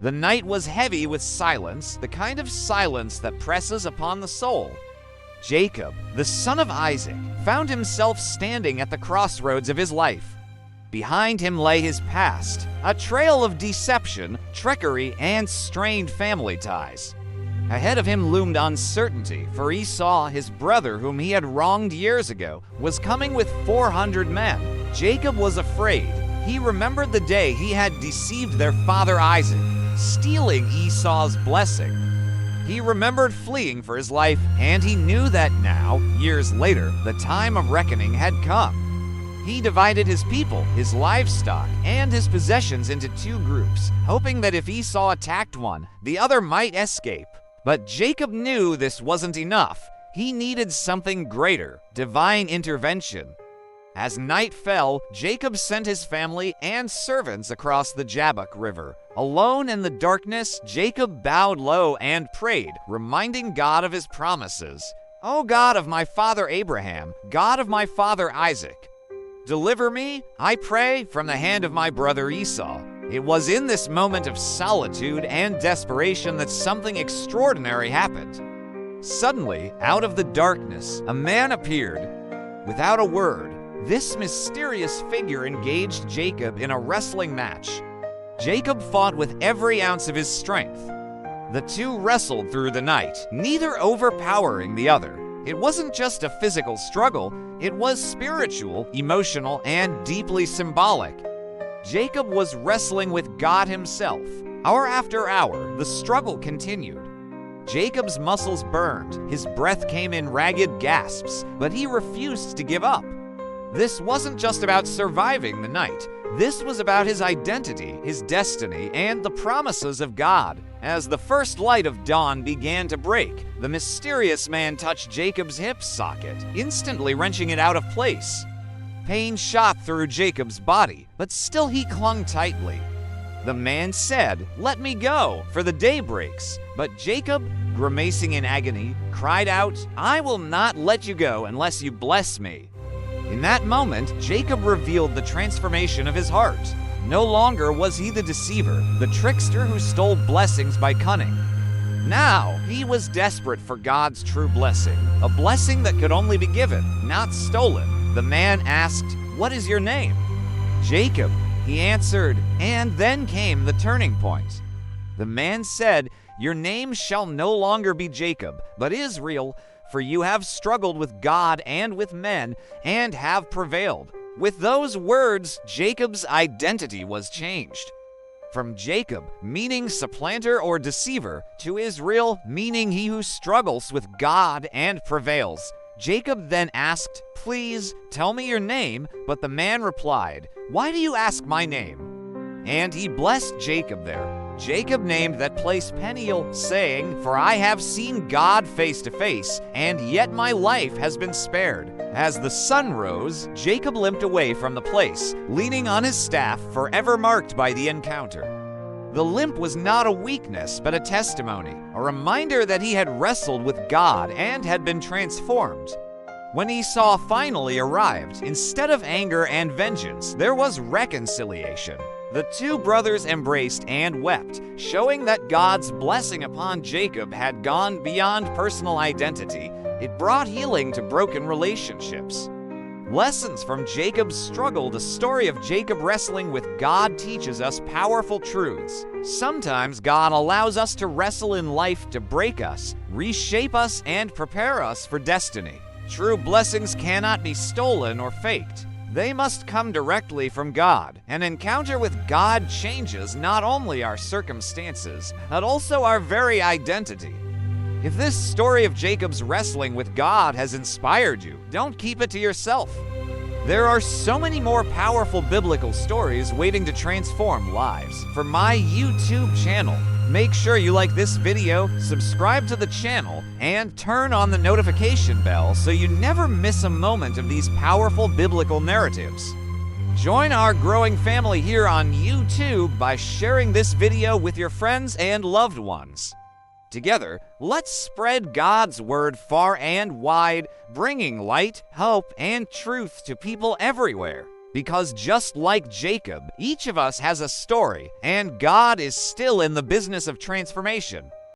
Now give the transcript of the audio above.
The night was heavy with silence, the kind of silence that presses upon the soul. Jacob, the son of Isaac, found himself standing at the crossroads of his life. Behind him lay his past, a trail of deception, trickery, and strained family ties. Ahead of him loomed uncertainty, for he saw his brother, whom he had wronged years ago, was coming with 400 men. Jacob was afraid. He remembered the day he had deceived their father Isaac, stealing Esau's blessing. He remembered fleeing for his life, and he knew that now, years later, the time of reckoning had come. He divided his people, his livestock, and his possessions into two groups, hoping that if Esau attacked one, the other might escape. But Jacob knew this wasn't enough. He needed something greater, divine intervention. As night fell, Jacob sent his family and servants across the Jabbok River. Alone in the darkness, Jacob bowed low and prayed, reminding God of his promises. "O God of my father Abraham, God of my father Isaac, deliver me, I pray, from the hand of my brother Esau." It was in this moment of solitude and desperation that something extraordinary happened. Suddenly, out of the darkness, a man appeared. Without a word, this mysterious figure engaged Jacob in a wrestling match. Jacob fought with every ounce of his strength. The two wrestled through the night, neither overpowering the other. It wasn't just a physical struggle, it was spiritual, emotional, and deeply symbolic. Jacob was wrestling with God himself. Hour after hour, the struggle continued. Jacob's muscles burned, his breath came in ragged gasps, but he refused to give up. This wasn't just about surviving the night. This was about his identity, his destiny, and the promises of God. As the first light of dawn began to break, the mysterious man touched Jacob's hip socket, instantly wrenching it out of place. Pain shot through Jacob's body, but still he clung tightly. The man said, "Let me go, for the day breaks." But Jacob, grimacing in agony, cried out, "I will not let you go unless you bless me." In that moment, Jacob revealed the transformation of his heart. No longer was he the deceiver, the trickster who stole blessings by cunning. Now, he was desperate for God's true blessing, a blessing that could only be given, not stolen. The man asked, "What is your name?" "Jacob," he answered, and then came the turning point. The man said, "Your name shall no longer be Jacob, but Israel, for you have struggled with God and with men, and have prevailed." With those words, Jacob's identity was changed. From Jacob, meaning supplanter or deceiver, to Israel, meaning he who struggles with God and prevails. Jacob then asked, "Please, tell me your name," but the man replied, "Why do you ask my name?" And he blessed Jacob there. Jacob named that place Peniel, saying, "For I have seen God face to face, and yet my life has been spared." As the sun rose, Jacob limped away from the place, leaning on his staff, forever marked by the encounter. The limp was not a weakness, but a testimony, a reminder that he had wrestled with God and had been transformed. When Esau finally arrived, instead of anger and vengeance, there was reconciliation. The two brothers embraced and wept, showing that God's blessing upon Jacob had gone beyond personal identity. It brought healing to broken relationships. Lessons from Jacob's struggle. The story of Jacob wrestling with God teaches us powerful truths. Sometimes God allows us to wrestle in life to break us, reshape us, and prepare us for destiny. True blessings cannot be stolen or faked. They must come directly from God. An encounter with God changes not only our circumstances, but also our very identity. If this story of Jacob's wrestling with God has inspired you, don't keep it to yourself. There are so many more powerful biblical stories waiting to transform lives. For my YouTube channel, make sure you like this video, subscribe to the channel, and turn on the notification bell so you never miss a moment of these powerful biblical narratives. Join our growing family here on YouTube by sharing this video with your friends and loved ones. Together, let's spread God's word far and wide, bringing light, hope, and truth to people everywhere. Because just like Jacob, each of us has a story, and God is still in the business of transformation.